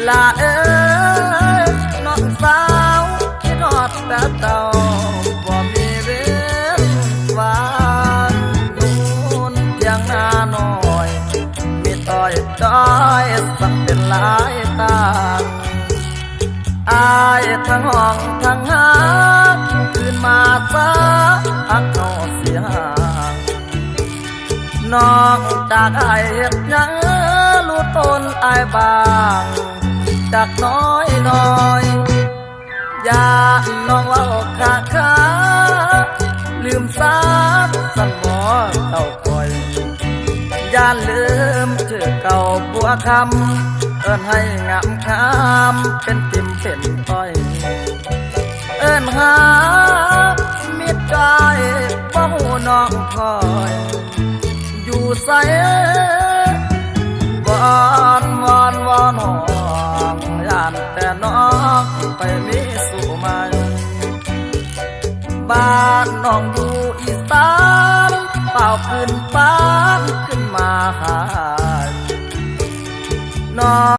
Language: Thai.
ลาเอ้ยน้องสาวที่นอดแต่เจ้าบ่มีเว้นวานนู่นเพียงหน้าน้อยมีต้อยจ้อยสักเป็นหลายตาอายทั้งห้องทั้งหาคืนมาซะอักเขาเสียนอกจากอายเฮ็ดยังรู้ตนอายบางจากน้อยอย่าน้องเล่าขาลืมสาสันบ่เต่าคอยอย่าลืมชื่อเก่าบัวคำเอิ้นให้งามคำเป็นติ่มเป็นต้อยเอิ้นหามิตรใจบ่หูน้องคอยอยู่ใส่วอนวอนน้องย่านแต่น้องไปมีสู่ใหม่บ้านน้องอยู่อีสานเป่าขึ้นฟ้าขึ้นมาหาน้อง